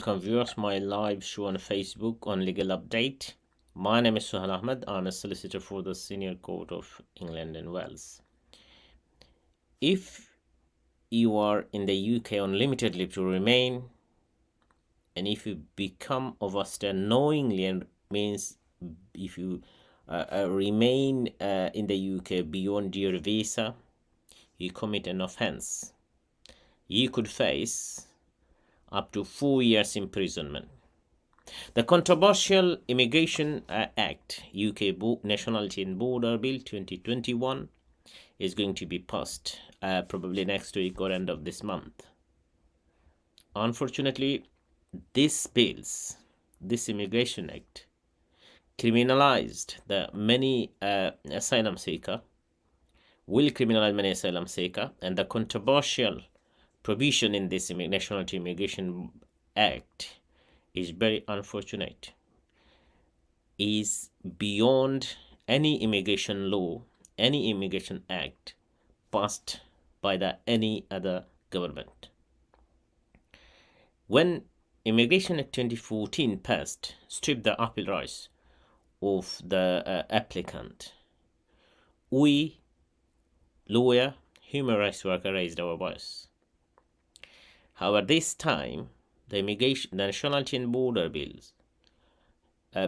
welcome viewers my live show on Facebook on Legal Update. My name is Suhail Ahmed. I'm a solicitor for the Senior Court of England and Wales. If you are in the UK on limited leave to remain, and if you become overstay knowingly, and means if you remain in the UK beyond your visa, you commit an offence, you could face up to 4 years imprisonment. The controversial Immigration Act, UK Nationality and Border Bill 2021, is going to be passed probably next week or end of this month. Unfortunately, this Immigration Act criminalized the many asylum seeker, will criminalize many asylum seeker, and the controversial provision in this Nationality Immigration Act is very unfortunate, is beyond any immigration law, any immigration act passed by any other government. When Immigration Act 2014 passed, stripped the appeal rights of the applicant, we, lawyer, human rights worker, raised our voice. However, this time, the Nationality and Border Bills,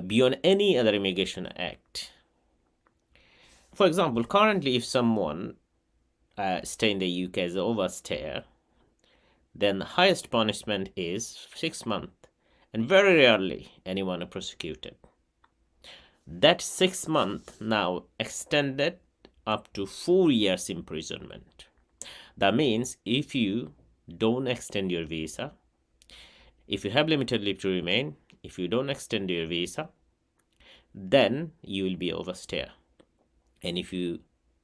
beyond any other immigration act. For example, currently, if someone stay in the UK as an overstayer, then the highest punishment is 6 months, and very rarely anyone is prosecuted. That 6 months now extended up to 4 years imprisonment. That means if you don't extend your visa, if you have limited leave to remain, if you don't extend your visa, then you will be overstayer. And if you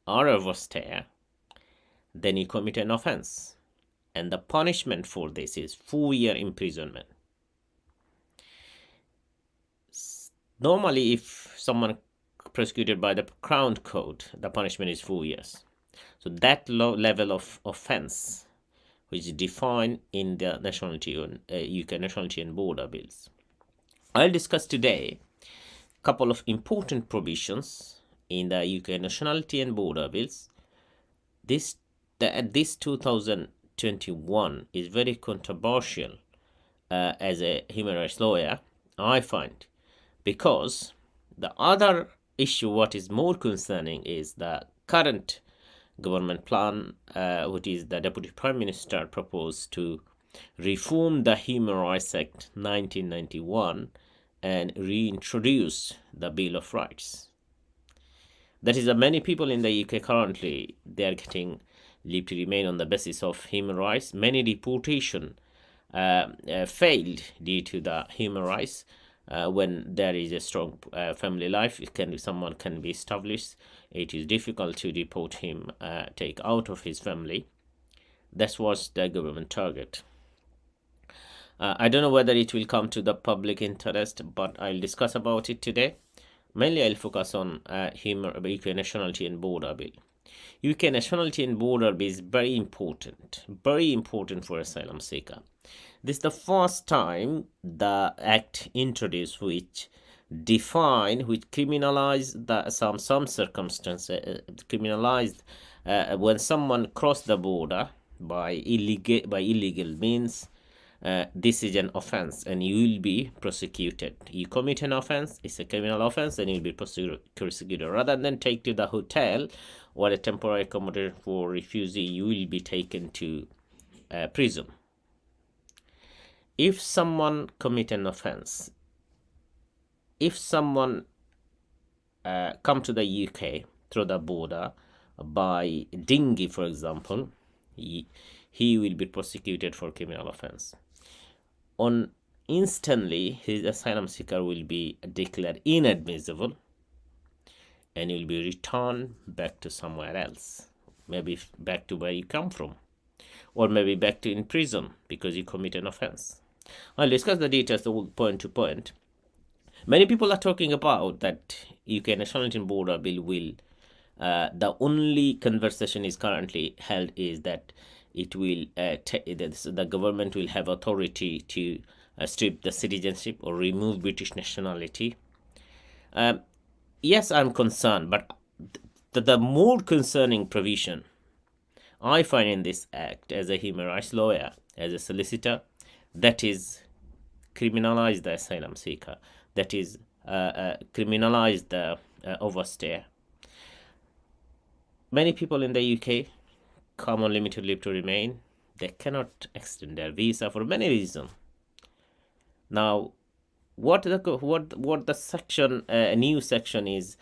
are overstayer, then you commit an offense. And the punishment for this is 4-year imprisonment. Normally, if someone prosecuted by the Crown Code, the punishment is 4 years. So that low level of offense, which is defined in the UK Nationality and Border Bills. I'll discuss today a couple of important provisions in the UK Nationality and Border Bills. This 2021 is very controversial as a human rights lawyer, I find, because the other issue, what is more concerning, is the current government plan, which is the Deputy Prime Minister proposed to reform the Human Rights Act 1991 and reintroduce the Bill of Rights. That is, many people in the UK currently, they are getting leave to remain on the basis of human rights. Many deportation failed due to the human rights. When there is a strong family life, someone can be established. It is difficult to deport him, take out of his family. That was the government target. I don't know whether it will come to the public interest, but I'll discuss about it today. Mainly, I'll focus on UK Nationality and Border Bill. UK Nationality and Border Bill is very important for asylum seeker. This is the first time the act introduced which criminalized some circumstances, criminalized when someone crossed the border by illegal means. This is an offense and you will be prosecuted. You commit an offense, it's a criminal offense, and you'll be prosecuted. Rather than take to the hotel or a temporary accommodation for refugee, you will be taken to prison. If someone commit an offense, if someone come to the UK through the border by dinghy, for example, he will be prosecuted for criminal offense. Instantly, his asylum seeker will be declared inadmissible and will be returned back to somewhere else, maybe back to where you come from, or maybe back to in prison because you commit an offense. I'll discuss the details point to point. Many people are talking about that UK Nationality and Border Bill will, the only conversation is currently held is that it will the government will have authority to strip the citizenship or remove British nationality. Yes, I'm concerned, but the more concerning provision I find in this act as a human rights lawyer, as a solicitor, that is criminalize the asylum seeker, that is criminalize the overstay. Many people in the UK come on limited leave to remain. They cannot extend their visa for many reasons. Now, what the section new section is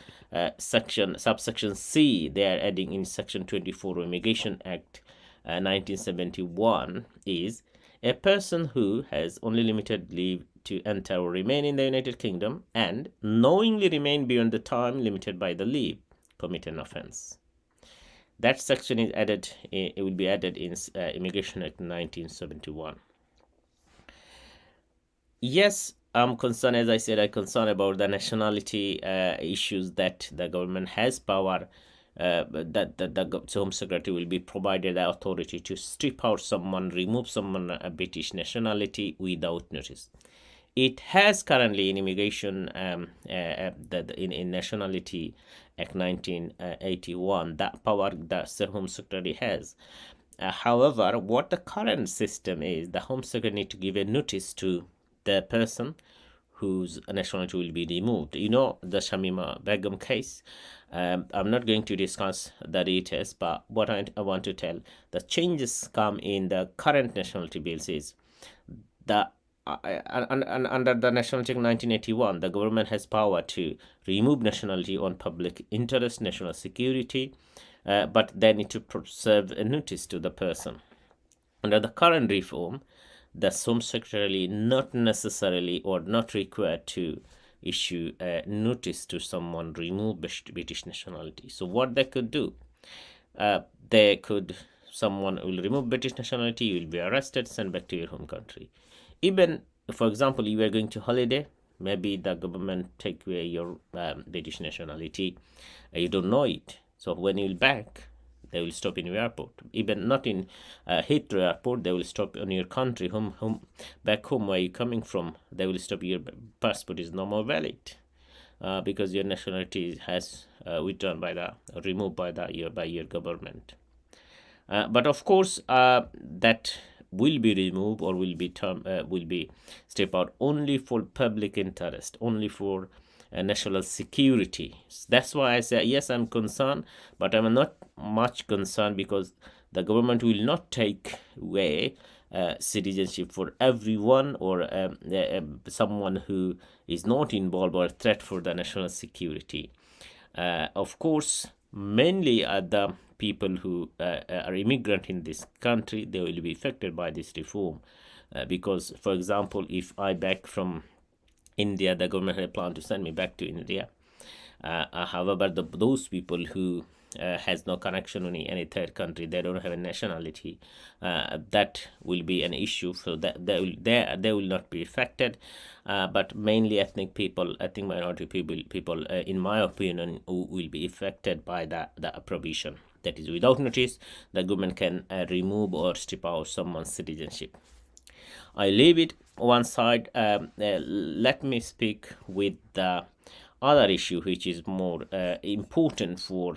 subsection C they are adding in section 24 Immigration Act 1971 is a person who has only limited leave to enter or remain in the United Kingdom and knowingly remain beyond the time limited by the leave commit an offence. That section is added. It will be added in Immigration Act 1971. Yes, I'm concerned, as I said, I'm concerned about the nationality issues that the government has power, that the Home Secretary will be provided the authority to strip out someone, remove someone a British nationality without notice. It has currently in Immigration, in Nationality Act 1981, that power that the Home Secretary has. However, what the current system is, the Home Secretary need to give a notice to the person whose nationality will be removed. You know, the Shamima Begum case. I'm not going to discuss the details, but what I want to tell, the changes come in the current nationality bills is the under the Nationality Act 1981, the government has power to remove nationality on public interest, national security, but they need to serve a notice to the person. Under the current reform, the Home Secretary not necessarily or not required to issue a notice to someone remove British nationality. So what they could do, someone will remove British nationality, you will be arrested, sent back to your home country. Even, for example, you are going to holiday, maybe the government take away your British nationality, you don't know it. So when you're back, they will stop in your airport. Even not in Heathrow airport, they will stop on your country, back home where you're coming from. They will stop, your passport is no more valid because your nationality has removed by your government. But of course, that will be removed or will be stripped out only for public interest, only for national security. That's why I say yes, I'm concerned, but I'm not much concerned because the government will not take away citizenship for everyone or someone who is not involved or a threat for the national security. Of course, mainly the people who are immigrant in this country, they will be affected by this reform because, for example, if I back from India, the government had planned to send me back to India. However, those people who has no connection to any third country, they don't have a nationality, that will be an issue. So that they will not be affected. But mainly ethnic people, minority people, in my opinion, will be affected by the provision. That is, without notice, the government can remove or strip out someone's citizenship. I leave it one side. Let me speak with the other issue, which is more important for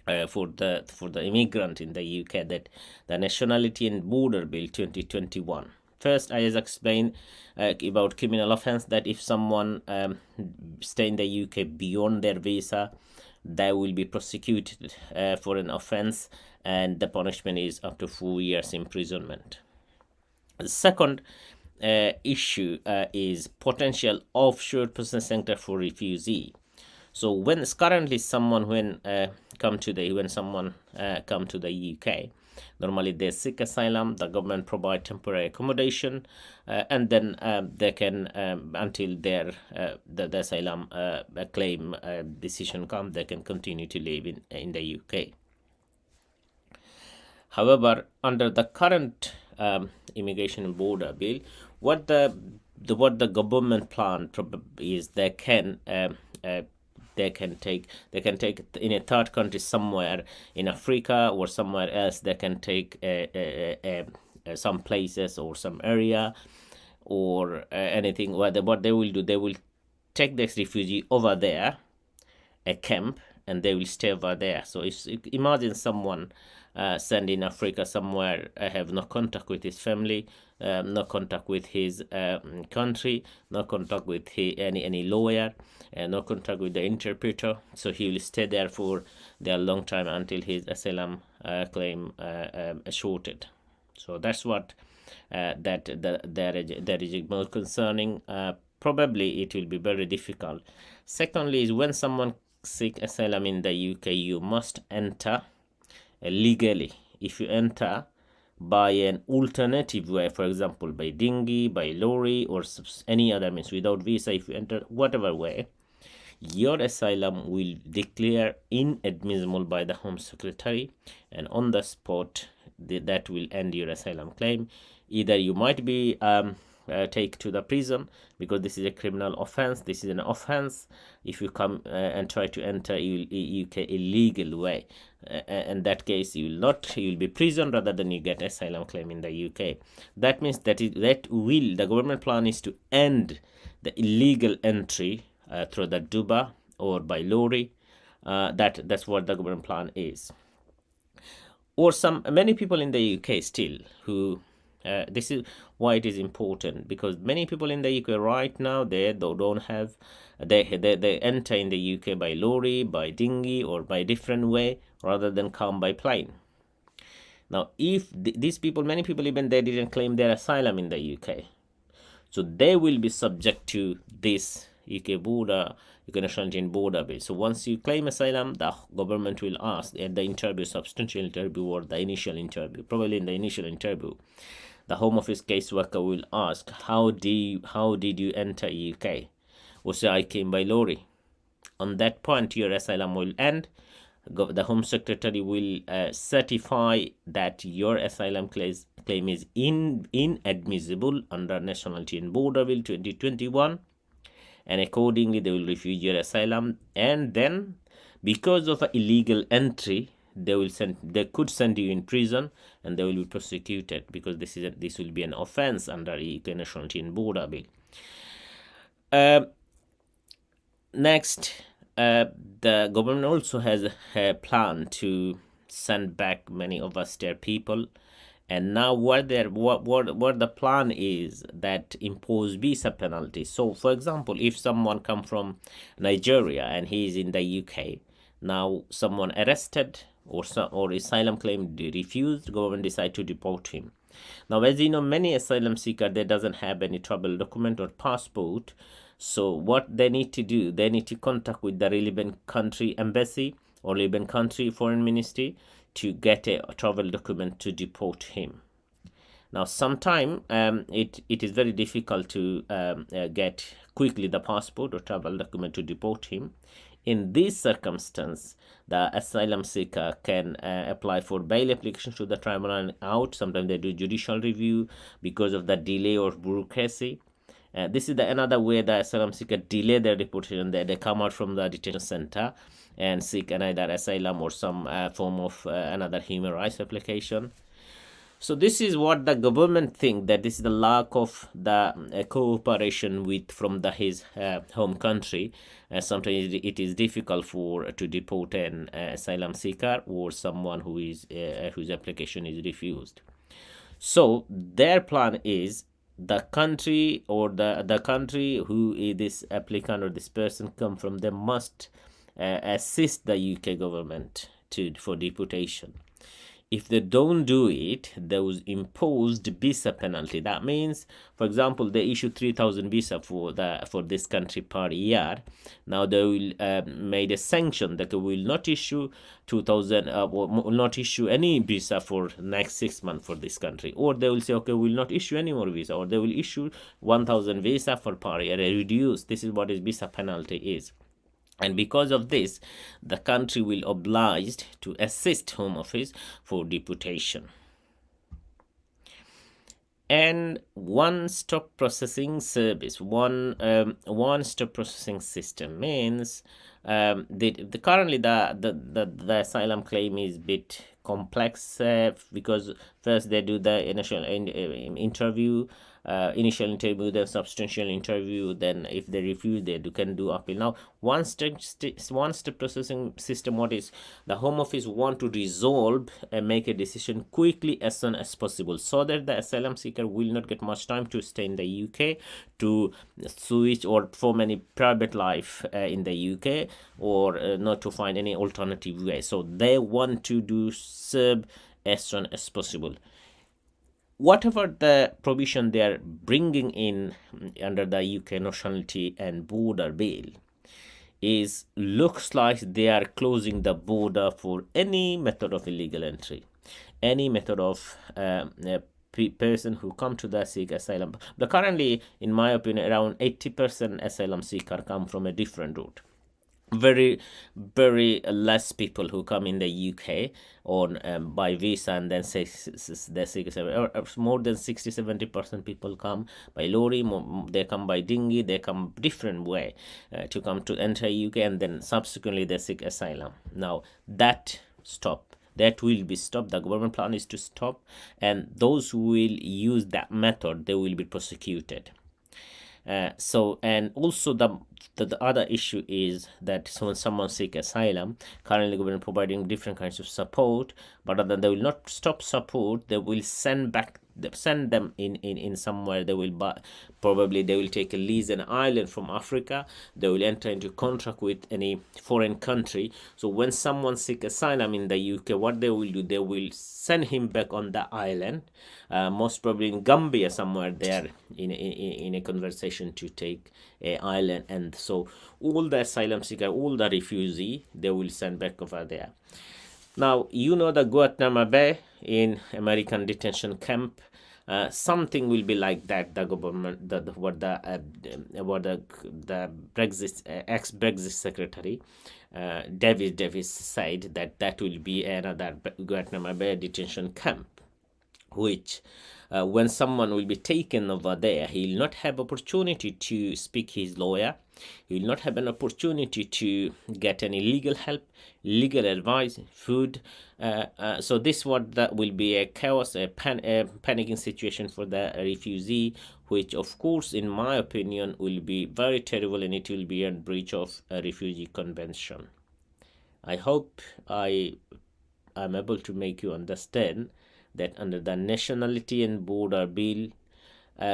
the immigrant in the UK, that the Nationality and Border Bill 2021. First, I just explained about criminal offence, that if someone stay in the UK beyond their visa, they will be prosecuted for an offence, and the punishment is up to 4 years imprisonment. The second issue is potential offshore processing center for refugee. So when currently someone come to the UK, normally they seek asylum. The government provide temporary accommodation, and then they can until their the asylum claim decision come, they can continue to live in the UK. However, under the current immigration and border bill, what the government plan is they can take in a third country somewhere in Africa or somewhere else. They can take some places or some area or anything. What they will do, they will take this refugee over there, a camp, and they will stay over there. So if imagine someone sent in Africa somewhere, have no contact with his family, no contact with his country, no contact with any lawyer, no contact with the interpreter. So he will stay there for a long time until his asylum claim shorted. So that's what that is more concerning. Probably it will be very difficult. Secondly, is when someone seek asylum in the UK, you must enter legally. If you enter by an alternative way, for example, by dinghy, by lorry, or any other means without visa, if you enter whatever way, your asylum will declare inadmissible by the Home Secretary, and on the spot that will end your asylum claim. Either you might be take to the prison, because this is a criminal offense. This is an offense if you come and try to enter UK illegal way. In that case, you will be prison rather than you get asylum claim in the UK. That means the government plan is to end the illegal entry through the Duba or by lorry. That's what the government plan is. Or many people in the UK still who this is why it is important, because many people in the UK right now they don't have they enter in the UK by lorry, by dinghy, or by different way rather than come by plane. Now, if these people, many people even they didn't claim their asylum in the UK, so they will be subject to this UK nationality border bill. So once you claim asylum, the government will ask at the interview, substantial interview or the initial interview, probably in the initial interview, the Home Office caseworker will ask, how did you enter UK? Or say, I came by lorry. On that point, your asylum will end. The Home Secretary will certify that your asylum claim is inadmissible under Nationality and Border Bill 2021, and accordingly they will refuse your asylum. And then, because of illegal entry, they could send you in prison, and they will be prosecuted, because this will be an offense under UK Nationality and Border Bill. Next, the government also has a plan to send back many of us their people, and now what the plan is that impose visa penalty. So, for example, if someone come from Nigeria and he is in the UK, now someone arrested or asylum claim refused, government decide to deport him. Now, as you know, many asylum seeker they doesn't have any travel document or passport. So what they need to do, they need to contact with the relevant country embassy or relevant country foreign ministry to get a travel document to deport him. Now, sometime it is very difficult to get quickly the passport or travel document to deport him. In this circumstance, the asylum seeker can apply for bail application to the tribunal out. Sometimes they do judicial review because of the delay or bureaucracy. This is another way the asylum seeker delay their deportation. They come out from the detention center and seek another asylum or some form of another human rights application. So this is what the government think, that this is the lack of the cooperation from his home country. Sometimes it is difficult to deport an asylum seeker or someone whose application is refused. So their plan is the country or the country who this applicant or this person come from, they must assist the UK government for deportation. If they don't do it, there was imposed visa penalty. That means, for example, they issue 3,000 visa for this country per year. Now they will made a sanction that they will not issue 2,000 will not issue any visa for next 6 months for this country, or they will say, okay, we will not issue any more visa, or they will issue 1,000 visa for per year, reduce. This is what is visa penalty is. And because of this, the country will obliged to assist Home Office for deportation. And one-stop processing service, one-stop processing system means currently the asylum claim is a bit complex because first they do the initial interview, then substantial interview, then if they refuse they can do appeal. Now one step processing system, what is the Home Office want to resolve and make a decision quickly as soon as possible, so that the asylum seeker will not get much time to stay in the UK, to switch or form any private life in the UK, or not to find any alternative way. So they want to do serve as soon as possible. Whatever the provision they are bringing in under the UK Nationality and Border Bill is looks like they are closing the border for any method of illegal entry, any method of person who come to the seek asylum. But currently, in my opinion, around 80% asylum seeker come from a different route. Very less people who come in the UK on by visa, and then say they seek more than 60-70% people come by lorry, they come by dinghy, they come different way to come to enter UK, and then subsequently they seek asylum. Now that will be stopped. The government plan is to stop, and those who will use that method, they will be prosecuted. So, and also the other issue is that when someone seek asylum, currently government providing different kinds of support, but other than they will not stop support, they will send them in somewhere. They will probably they will take a lease an island from Africa. They will enter into contract with any foreign country. So when someone seek asylum in the UK, what they will do, they will send him back on the island, most probably in Gambia somewhere there, in a conversation to take a island. And so all the asylum seeker, all the refugee, they will send back over there. Now, the Guantanamo Bay in American detention camp, something will be like that. The government, the Brexit ex-Brexit secretary Davis said that will be another Guantanamo Bay detention camp, which when someone will be taken over there, he will not have opportunity to speak his lawyer. He will not have an opportunity to get any legal help, legal advice, food. So this that will be a chaos, a panicking situation for the refugee, which of course, in my opinion, will be very terrible, and it will be a breach of a refugee convention. I hope I am able to make you understand that under the Nationality and Border Bill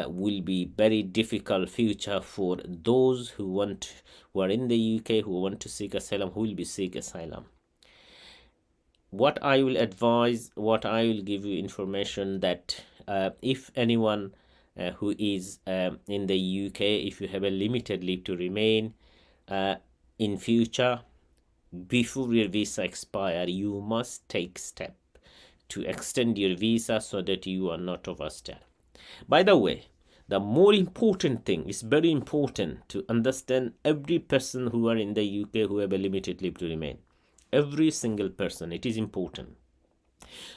will be very difficult future for those who are in the UK, who want to seek asylum, who will be seek asylum. What I will advise, what I will give you information that if anyone who is in the UK, if you have a limited leave to remain in future, before your visa expire, you must take step to extend your visa so that you are not overstayed. By the way, the more important thing is very important to understand every person who are in the UK who have a limited leave to remain. Every single person, it is important.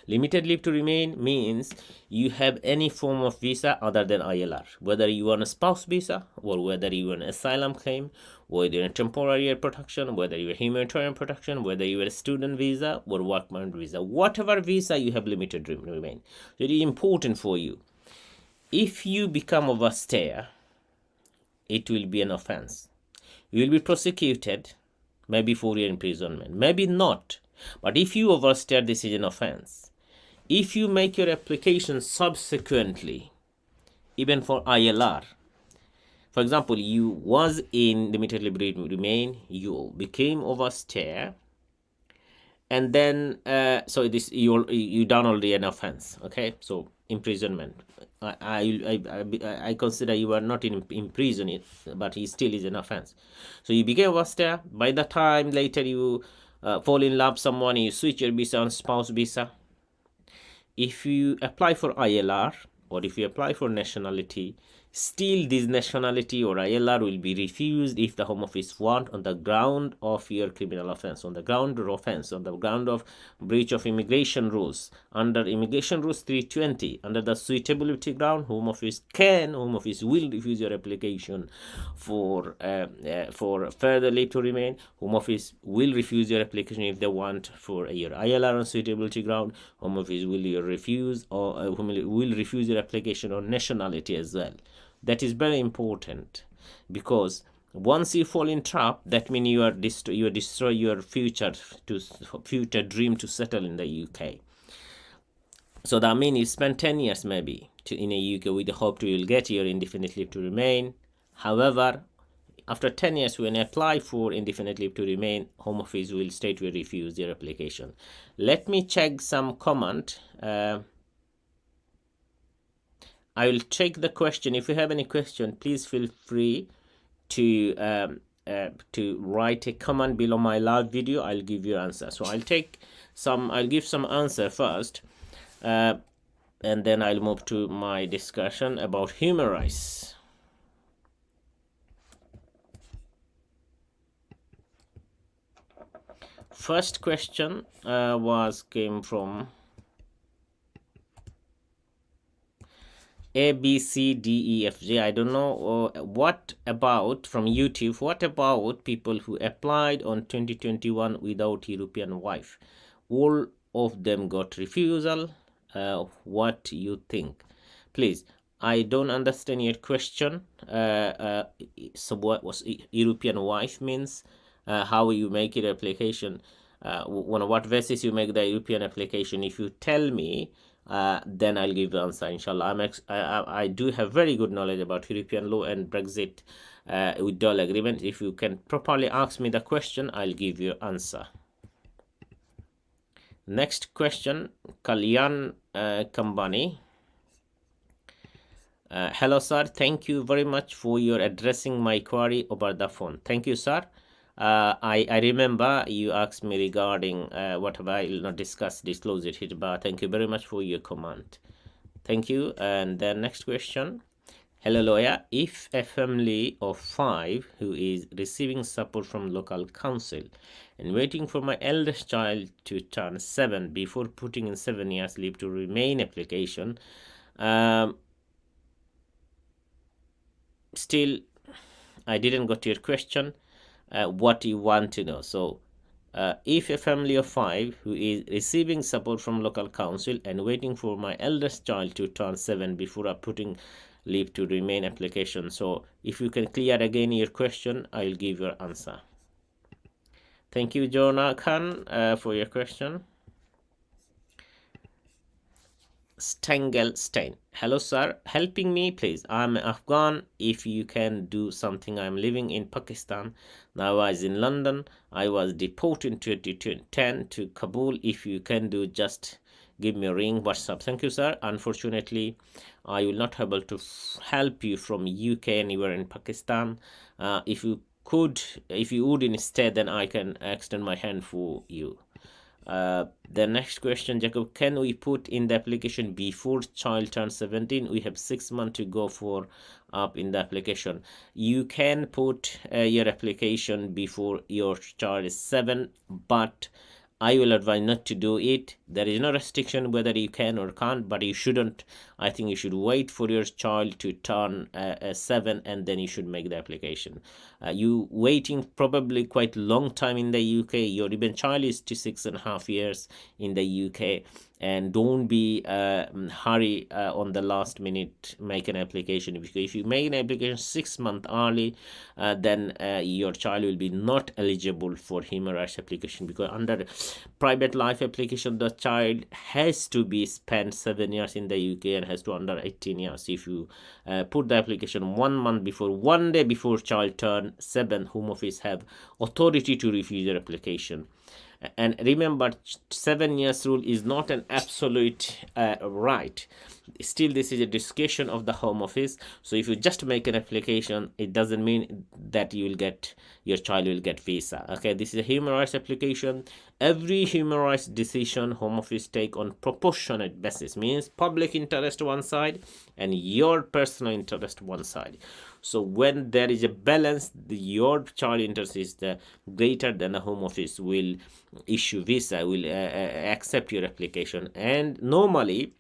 Limited leave to remain means you have any form of visa other than ILR, whether you are on a spouse visa, or whether you are on asylum claim, whether you're on temporary protection, whether you're humanitarian protection, whether you're a student visa or work permit visa, whatever visa you have limited to remain. So it is important for you. If you become overstayer, it will be an offense. You will be prosecuted, maybe 4-year imprisonment, maybe not. But if you overstay, this is an offense. If you make your application subsequently, even for ILR, for example, you was in limited leave to remain, you became overstay, and then so this you done already an offense. Okay, so imprisonment. I consider you are not in prison, but it still is an offense. So you became overstay. By the time later you fall in love with someone, you switch your visa on spouse visa. If you apply for ILR or if you apply for nationality, Still, this nationality or ILR will be refused if the Home Office want on the ground of your criminal offense, on the ground of offense, on the ground of breach of immigration rules. Under Immigration Rules 320, under the suitability ground, Home Office will refuse your application for further leave to remain. Home Office will refuse your application if they want for your ILR on suitability ground. Home Office will refuse your application on nationality as well. That is very important, because once you fall in trap, that means you destroy your future dream to settle in the UK. So that means you spend 10 years maybe in the UK with the hope you will get your indefinite leave to remain. However, after 10 years, when you apply for indefinite leave to remain, Home Office will straightaway refuse your application. Let me check some comment. I will check the question. If you have any question, please feel free to write a comment below my live video. I'll give you answer. So I'll give some answer first, and then I'll move to my discussion about human rights. First question came from A, B, C, D, E, F, G. I don't know. What about from YouTube? What about people who applied on 2021 without European wife? All of them got refusal. What you think? Please, I don't understand your question. So what was European wife means? How you make it application? On what basis you make the European application? If you tell me, then I'll give the answer, inshallah. I do have very good knowledge about European law and Brexit withdrawal agreement. If you can properly ask me the question, I'll give you answer. Next question, Kalyan Kambani. Hello, sir. Thank you very much for your addressing my query over the phone. Thank you, sir. I remember you asked me regarding whatever. I will not disclose it here, but thank you very much for your comment. Thank you. And the next question. Hello, lawyer. If a family of 5 who is receiving support from local council and waiting for my eldest child to turn 7 before putting in 7 years leave to remain application, still I didn't got your question. What you want to know. So if a family of 5 who is receiving support from local council and waiting for my eldest child to turn 7 before putting leave to remain application. So if you can clear again your question, I'll give your answer. Thank you, Jonah Khan, for your question. Stengelstein. Hello, sir. Helping me, please. I'm Afghan. If you can do something, I'm living in Pakistan. Now I was in London. I was deported in 2010 to Kabul. If you can do, just give me a ring, WhatsApp. Thank you, sir. Unfortunately, I will not be able to help you from UK anywhere in Pakistan. If you would instead, then I can extend my hand for you. The next question, Jacob, can we put in the application before child turns 17? We have 6 months to go for up in the application. You can put your application before your child is 7, but I will advise not to do it. There is no restriction whether you can or can't, but you shouldn't. I think you should wait for your child to turn 7 and then you should make the application. You waiting probably quite long time in the UK. Your even child is to 6.5 years in the UK, and don't be hurry on the last minute make an application, because if you make an application 6 months early, then your child will be not eligible for human rights application, because under private life application the child has to be spent 7 years in the UK and has to under 18 years. If you put the application 1 day before child turn 7, Home Office have authority to refuse your application. And remember, 7 years rule is not an absolute right. Still, this is a discussion of the Home Office. So if you just make an application, it doesn't mean that you will get, your child will get visa. Okay, this is a human rights application. Every human rights decision Home Office take on proportionate basis, means public interest one side and your personal interest one side. So when there is a balance, your child interest is the greater, than the Home Office will issue visa, will accept your application. And normally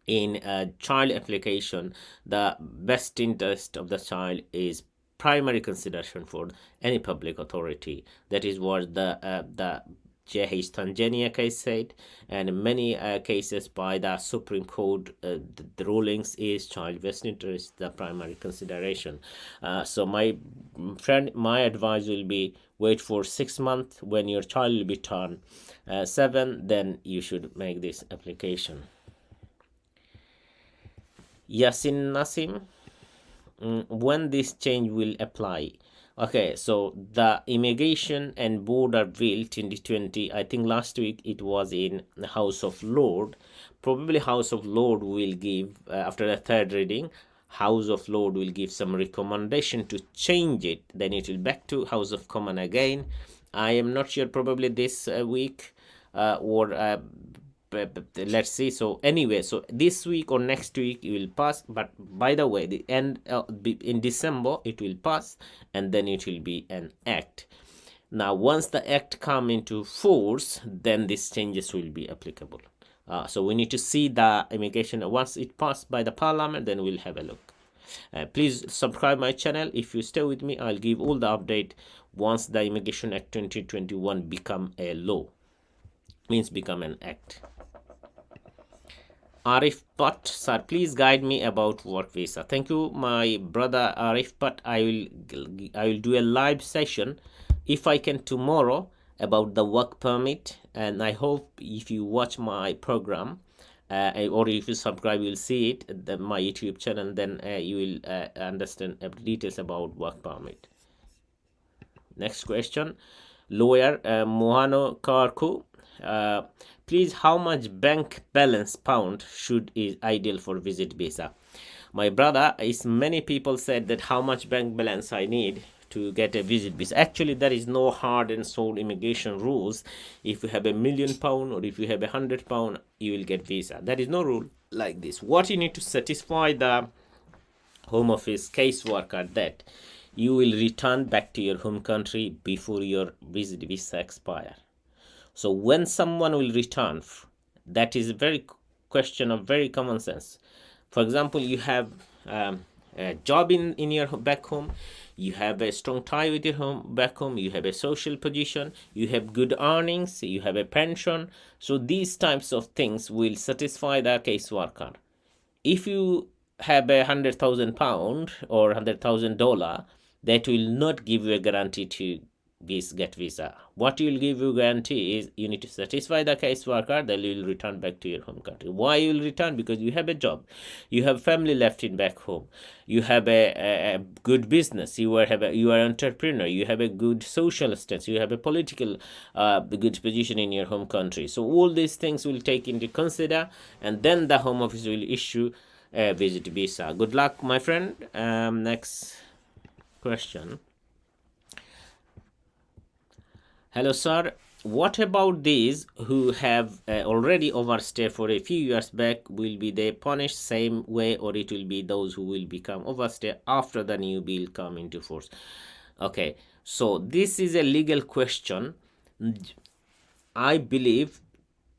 in a child application, the best interest of the child is primary consideration for any public authority. That is what the Jahish Tanzania case said, and many cases by the Supreme Court, the rulings is child best interest the primary consideration. So my friend, my advice will be wait for 6 months. When your child will be turned 7, then you should make this application. Yasin Nasim, when this change will apply? Okay, so the Immigration and Border Bill 2020, I think last week it was in the House of Lord. Probably House of Lord will give, after the third reading, House of Lord will give some recommendation to change it. Then it will back to House of Commons again. I am not sure, probably this week or let's see. So anyway, so this week or next week it will pass, but by the way, the end in December it will pass, and then it will be an act. Now once the act come into force, then these changes will be applicable. So we need to see the immigration once it passed by the parliament, then we'll have a look. Please subscribe my channel. If you stay with me, I'll give all the update once the Immigration Act 2021 become a law, means become an act. Arif Butt, sir, please guide me about work visa. Thank you, my brother Arif Butt. I will do a live session if I can tomorrow about the work permit, and I hope if you watch my program or if you subscribe, you'll see it at my YouTube channel, then you will understand details about work permit. Next question, lawyer Mohano Karku. Please, how much bank balance pound should is ideal for visit visa? My brother, is many people said that how much bank balance I need to get a visit visa. Actually, there is no hard and sold immigration rules. If you have £1,000,000 or if you have £100, you will get visa. There is no rule like this. What you need to satisfy the Home Office caseworker that you will return back to your home country before your visit visa expire. So when someone will return, that is a very question of very common sense. For example, you have a job in your back home, you have a strong tie with your home back home, you have a social position, you have good earnings, you have a pension. So these types of things will satisfy the caseworker. If you have £100,000 or $100,000, that will not give you a guarantee to get visa. What will give you guarantee is you need to satisfy the caseworker, then you will return back to your home country. Why you will return? Because you have a job, you have family left in back home, you have a good business, you are an entrepreneur, you have a good social status, you have a political good position in your home country. So all these things will take into consider, and then the Home Office will issue a visit visa. Good luck, my friend. Next question. Hello, sir. What about these who have already overstayed for a few years back? Will be they punished same way, or it will be those who will become overstay after the new bill come into force? Okay, so this is a legal question. I believe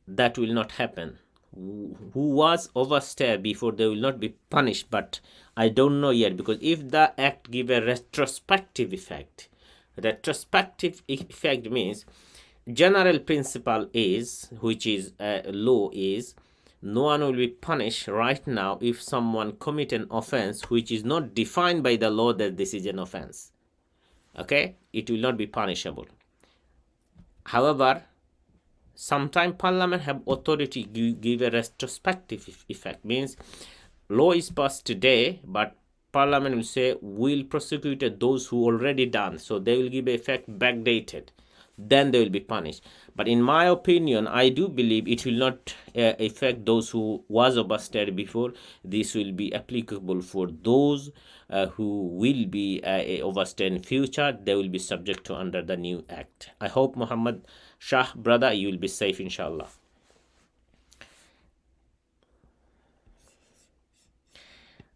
that will not happen. Who was overstay before, they will not be punished, but I don't know yet, because if the act give a retrospective effect means general principle is, which is law is, no one will be punished right now if someone commit an offense which is not defined by the law that this is an offense. Okay, it will not be punishable. However, sometimes parliament have authority give a retrospective effect, means law is passed today, but parliament will say we'll prosecute those who already done, so they will give effect backdated. then they will be punished. But in my opinion, I do believe it will not affect those who was overstayed before. This will be applicable for those who will be overstayed in future. They will be subject to under the new act. I hope, Muhammad Shah, brother, you will be safe, inshallah.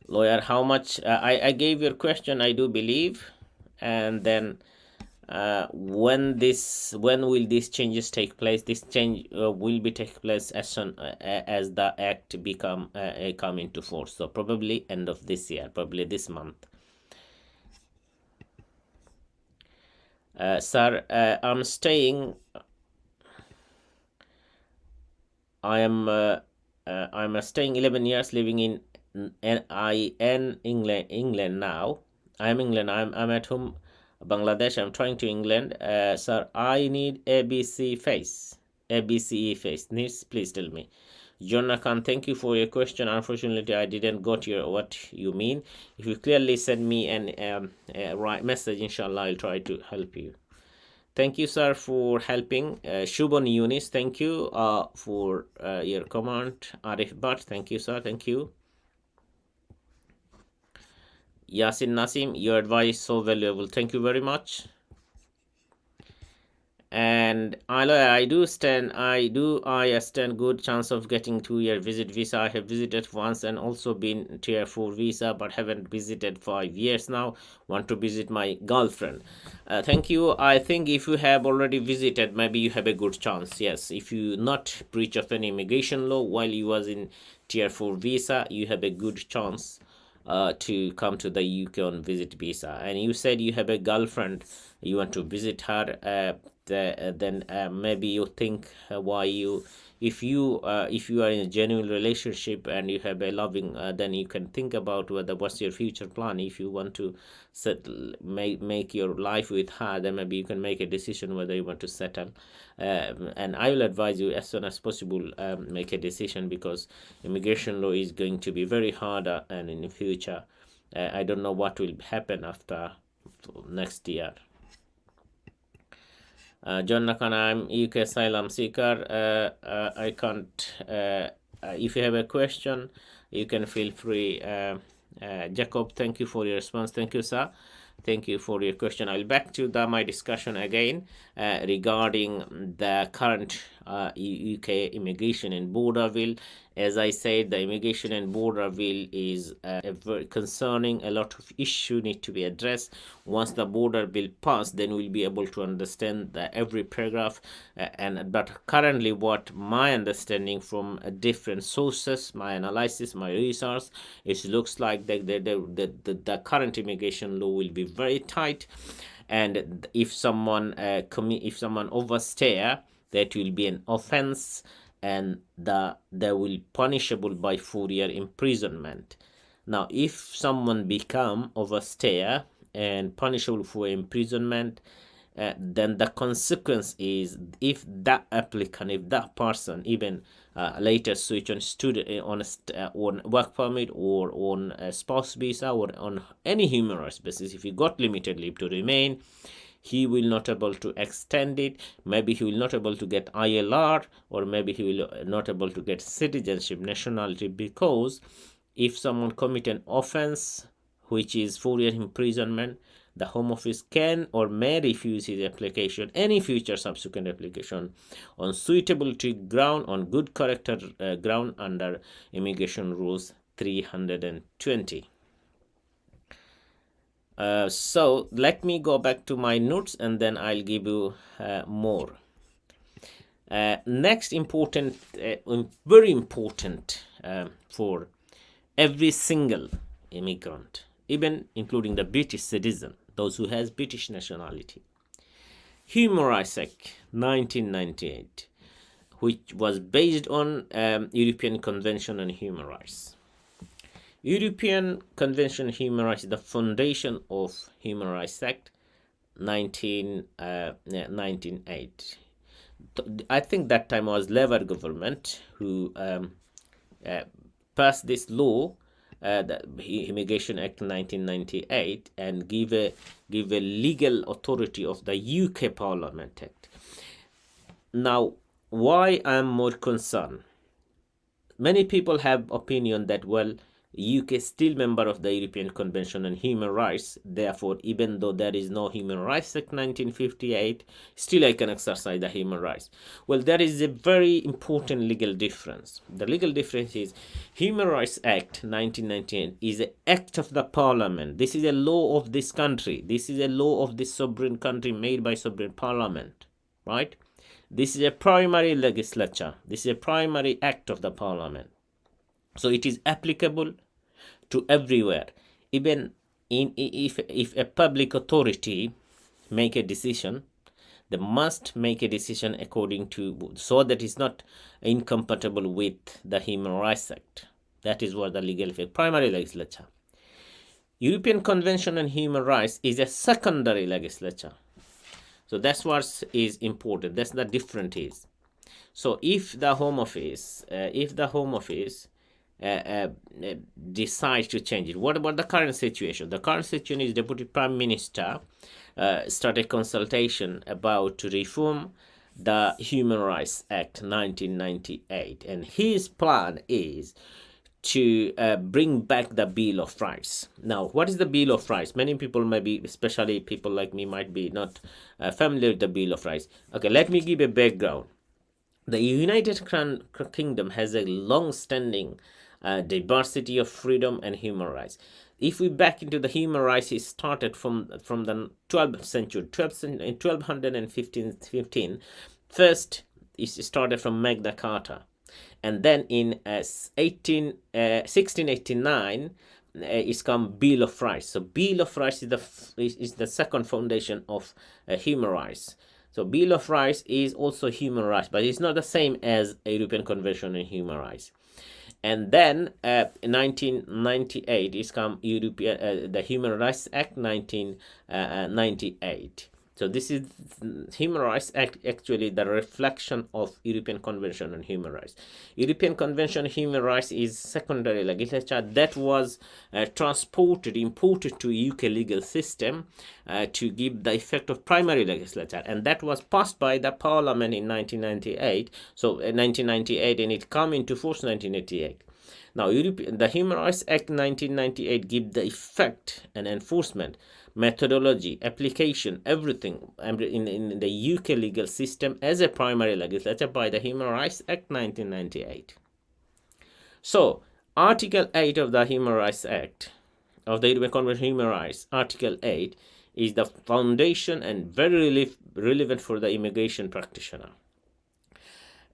Lawyer, how much? I gave your question, I do believe, and then when will these changes take place? This change will be take place as soon as the act come into force. So probably end of this year, probably this month. Sir, I'm staying. I'm staying 11 years, living in England now. I'm England. I'm at home, Bangladesh. I'm trying to England. Sir, I need ABC face. ABCE face. Please tell me. Jonna Khan, thank you for your question. Unfortunately, I didn't got what you mean. If you clearly send me an right message, inshallah, I'll try to help you. Thank you, sir, for helping. Shubhan Yunis, thank you for your comment. Arif Bhatt, thank you, sir. Thank you. Yasin Nasim, your advice so valuable. Thank you very much. And I stand good chance of getting 2-year visit visa. I have visited once and also been tier 4 visa, but haven't visited 5 years now. Want to visit my girlfriend. Thank you. I think if you have already visited, maybe you have a good chance. Yes, if you not breach of any immigration law while you was in tier 4 visa, you have a good chance to come to the UK on visit visa. And you said you have a girlfriend, you want to visit her. Then maybe you think why you if you are in a genuine relationship and you have a loving, then you can think about what's your future plan. If you want to settle, make your life with her, then maybe you can make a decision whether you want to settle. And I will advise you as soon as possible, make a decision, because immigration law is going to be very hard, and in the future I don't know what will happen after next year. John Nakan, I'm UK asylum seeker. I can't. If you have a question, you can feel free. Jacob, thank you for your response. Thank you, sir. Thank you for your question. I'll back to my discussion again regarding the current UK immigration and border bill. As I said, the immigration and border bill is very concerning. A lot of issues need to be addressed. Once the border bill passed, then we'll be able to understand every paragraph. But currently, what my understanding from different sources, my analysis, my research, it looks like the current immigration law will be very tight, and if someone overstay, that will be an offense, and they will punishable by 4-year imprisonment. Now, if someone become overstay and punishable for imprisonment, then the consequence is, if that applicant, if that person even later switch on student on work permit or on a spouse visa or on any human rights basis, if he got limited leave to remain, he will not able to extend it. Maybe he will not able to get ILR, or maybe he will not able to get citizenship, nationality, because if someone commit an offense which is 4-year imprisonment, the Home Office can or may refuse his application, any future subsequent application, on suitability ground, on good character ground, under Immigration Rules 320. So let me go back to my notes and then I'll give you more. Next important, very important for every single immigrant, even including the British citizen, those who has British nationality. Human Rights Act 1998, which was based on European Convention on Human Rights. European Convention on Human Rights is the foundation of Human Rights Act 1998. I think that time was Labour government who passed this law the Immigration Act 1998 and give a legal authority of the UK Parliament Act. Now, why I'm more concerned? Many people have opinion that, well, UK is still member of the European Convention on Human Rights. Therefore, even though there is no Human Rights Act 1958, still I can exercise the human rights. Well, there is a very important legal difference. The legal difference is Human Rights Act 1998 is an act of the Parliament. This is a law of this country. This is a law of this sovereign country made by sovereign Parliament, right? This is a primary legislature. This is a primary act of the Parliament. So it is applicable to everywhere. Even if a public authority make a decision, they must make a decision according to, so that it's not incompatible with the Human Rights Act. That is what the legal effect, primary legislature. European Convention on Human Rights is a secondary legislature. So that's what is important. That's the difference is. So if the Home Office, decide to change it, what about the current situation? The current situation is Deputy Prime Minister started consultation about to reform the Human Rights Act 1998, and his plan is to bring back the Bill of Rights. Now, what is the Bill of Rights? Many people may be, especially people like me, might be not familiar with the Bill of Rights. Okay, let me give a background. The United Kingdom has a long-standing diversity of freedom and human rights. If we back into the human rights, it started from the 12th century, in 1215. First, it started from Magna Carta. And then in 1689, it's come Bill of Rights. So Bill of Rights is the second foundation of human rights. So Bill of Rights is also human rights, but it's not the same as a European Convention on Human Rights. And then in 1998 is come the Human Rights Act 1998. So this is Human Rights Act, actually the reflection of European Convention on Human Rights. European Convention on Human Rights is secondary legislature that was imported to UK legal system to give the effect of primary legislature, and that was passed by the Parliament in 1998. So 1998, and it come into force 1988. Now, the Human Rights Act 1998 give the effect and enforcement, methodology, application, everything in the UK legal system as a primary legislature by the Human Rights Act 1998. So, Article 8 of the Human Rights Act, of the European Convention on Human Rights, Article 8, is the foundation and very relevant for the immigration practitioner.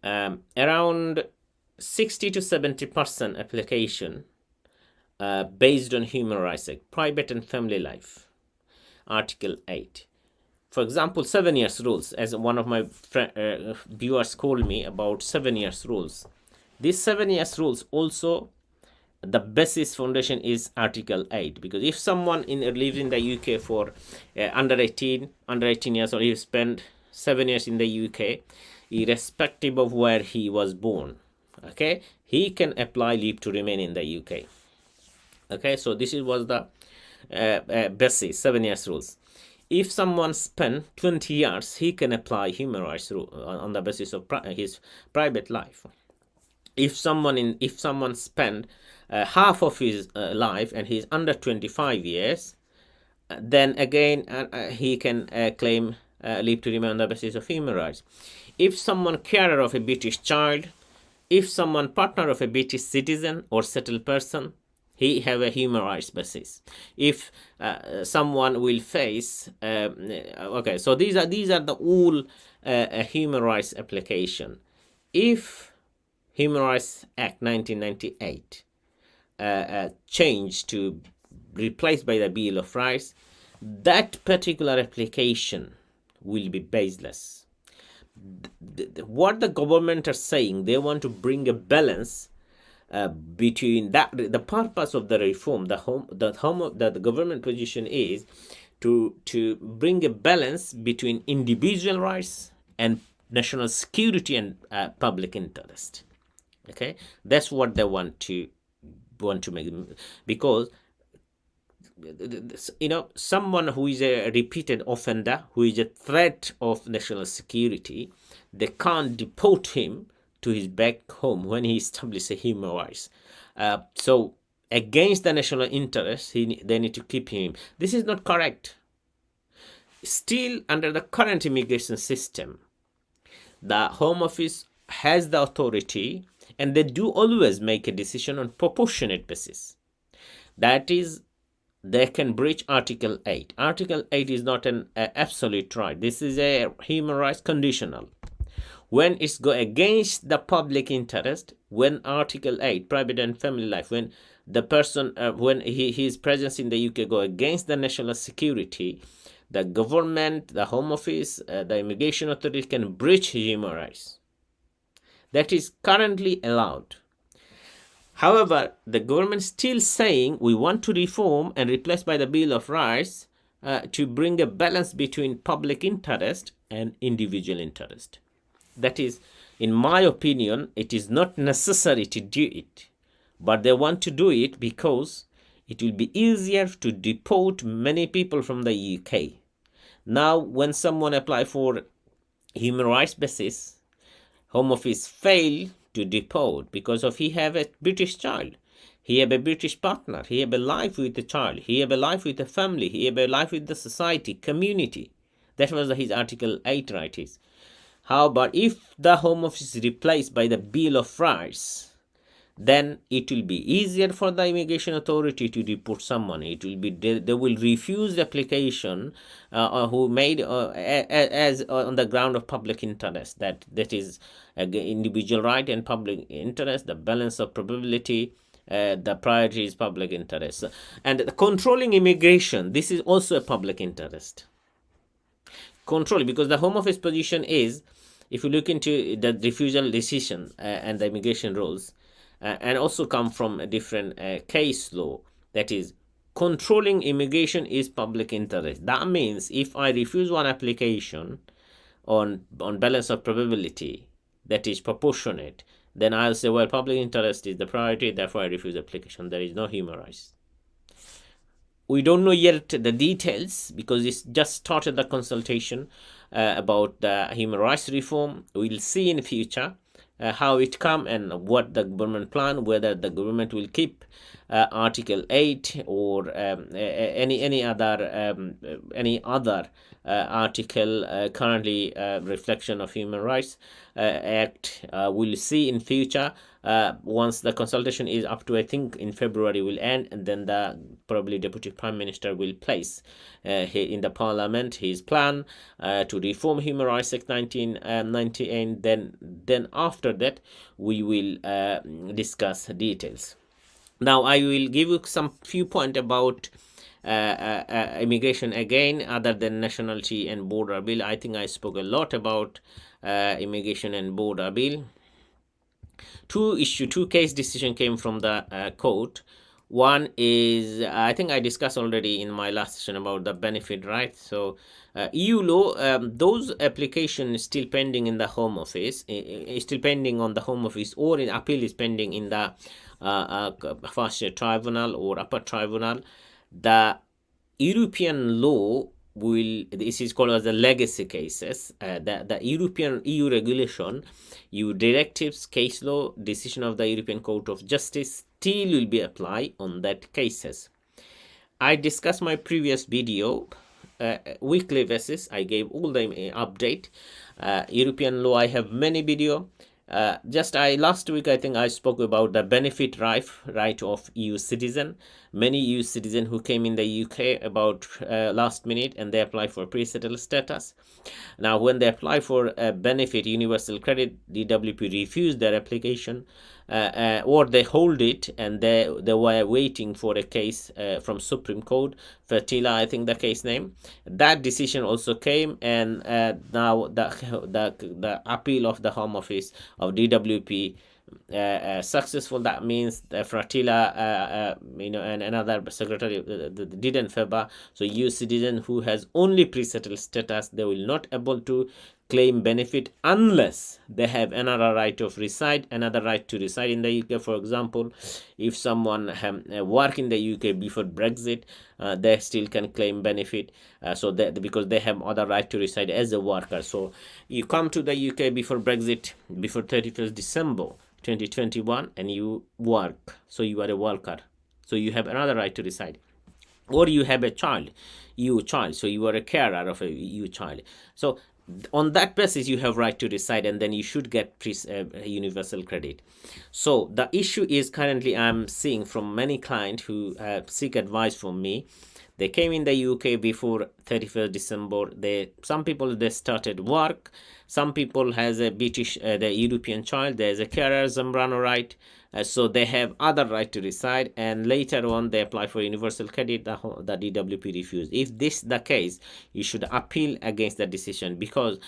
Around 60 to 70% application based on Human Rights Act, private and family life. Article 8. For example, 7 years rules, as one of my viewers called me about 7 years rules. These 7 years rules also, the basis foundation is Article 8, because if someone lives in the UK for under 18 years, or he spent 7 years in the UK, irrespective of where he was born, okay, he can apply leave to remain in the UK. Okay, so this was the basis, 7 years rules. If someone spent 20 years, he can apply human rights rule on the basis of his private life. If someone spent half of his life and he's under 25 years, then again he can claim leave to remain on the basis of human rights. If someone carer of a British child, if someone partner of a British citizen or settled person, he have a human rights basis. If someone will face, okay, so these are the all human rights application. If Human Rights Act 1998 changed to replaced by the Bill of Rights, that particular application will be baseless. What the government are saying, they want to bring a balance between that. The purpose of the reform, the government position is to bring a balance between individual rights and national security and public interest. Okay, that's what they want to want to make, because someone who is a repeated offender, who is a threat of national security, they can't deport him to his back home when he establishes a human rights. So against the national interest, they need to keep him. This is not correct. Still, under the current immigration system, the Home Office has the authority, and they do always make a decision on proportionate basis. That is, they can breach Article 8. Article 8 is not an absolute right. This is a human rights conditional. When it's go against the public interest, when Article 8, private and family life, when the person, when his presence in the UK go against the national security, the government, the Home Office, the immigration authority can breach human rights. That is currently allowed. However, the government still saying we want to reform and replace by the Bill of Rights to bring a balance between public interest and individual interest. That is, in my opinion, it is not necessary to do it, but they want to do it because it will be easier to deport many people from the UK. Now, when someone apply for human rights basis, Home Office fail to deport because of he have a British child, he have a British partner, he have a life with the child, he have a life with the family, he have a life with the society, community. That was his Article 8 right is. How about if the Home Office is replaced by the Bill of Rights, then it will be easier for the immigration authority to deport someone. It will be they will refuse the application who made as on the ground of public interest. That is individual right and public interest. The balance of probability. The priority is public interest, and the controlling immigration. This is also a public interest. Control, because the Home Office position is, if you look into the refusal decision and the immigration rules, and also come from a different case law, that is, controlling immigration is public interest. That means if I refuse one application on balance of probability that is proportionate, then I'll say, well, public interest is the priority, therefore I refuse application. There is no human rights. We don't know yet the details because it's just started the consultation about the human rights reform. We'll see in the future how it come and what the government plan, whether the government will keep Article 8 or any other article currently reflection of human rights act. We'll see in future once the consultation is up to, I think in February will end, and then the probably Deputy Prime Minister will place in the Parliament his plan to reform Human Rights Act 1990, and then after that we will discuss details. Now I will give you some few points about immigration again, other than nationality and border bill. I think I spoke a lot about immigration and border bill. Two case decision came from the court. One is, I think I discussed already in my last session about the benefit right. So EU law, those applications still pending in the Home Office, still pending on the Home Office, or in appeal is pending in the first tribunal or upper tribunal. The European law will, this is called as the legacy cases. The European EU regulation, EU directives, case law, decision of the European Court of Justice still will be applied on that cases. I discussed my previous video weekly basis. I gave all the update. European law, I have many video. Last week I think I spoke about the benefit right of EU citizen. Many EU citizen who came in the UK about last minute, and they apply for pre-settled status. Now when they apply for a benefit universal credit, DWP refused their application, or they hold it, and they were waiting for a case from Supreme Court, Fertila, I think the case name. That decision also came, and now the appeal of the Home Office of DWP successful. That means the Fratilla, and another secretary didn't favor. So EU citizen who has only pre-settled status, they will not able to claim benefit unless they have another right of reside, another right to reside in the UK. For example, if someone work in the UK before Brexit, they still can claim benefit. So that because they have other right to reside as a worker. So you come to the UK before Brexit, before 31st December 2021, and you work, so you are a worker, so you have another right to reside. Or you have a child, EU child, so you are a carer of a EU child. So on that basis you have right to reside, and then you should get universal credit. So the issue is, currently I'm seeing from many clients who seek advice from me. They came in the UK before 31st December. Some people, they started work. Some people has a British, the European child. There's a carer Zambrano right. So they have other right to reside, and later on they apply for universal credit. The DWP refused. If this the case, you should appeal against the decision, because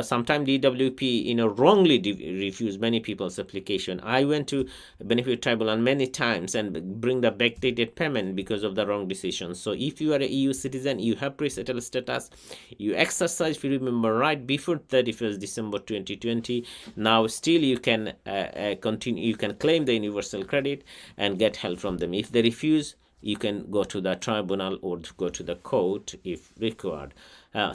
sometimes DWP wrongly refuse many people's application. I went to benefit tribunal many times and bring the backdated payment because of the wrong decision. So if you are a EU citizen, you have pre-settled status, you exercise free member right before 31st December 2020. Now still you can continue, you can claim the universal credit and get help from them. If they refuse, you can go to the tribunal or go to the court if required.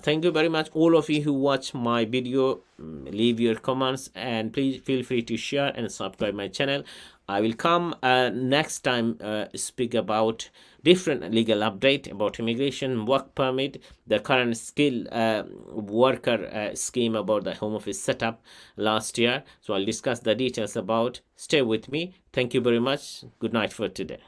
Thank you very much, all of you who watch my video. Leave your comments, and please feel free to share and subscribe my channel. I will come next time speak about different legal update about immigration, work permit, the current skill worker scheme about the home office setup last year. So I'll discuss the details about. Stay with me. Thank you very much. Good night for today.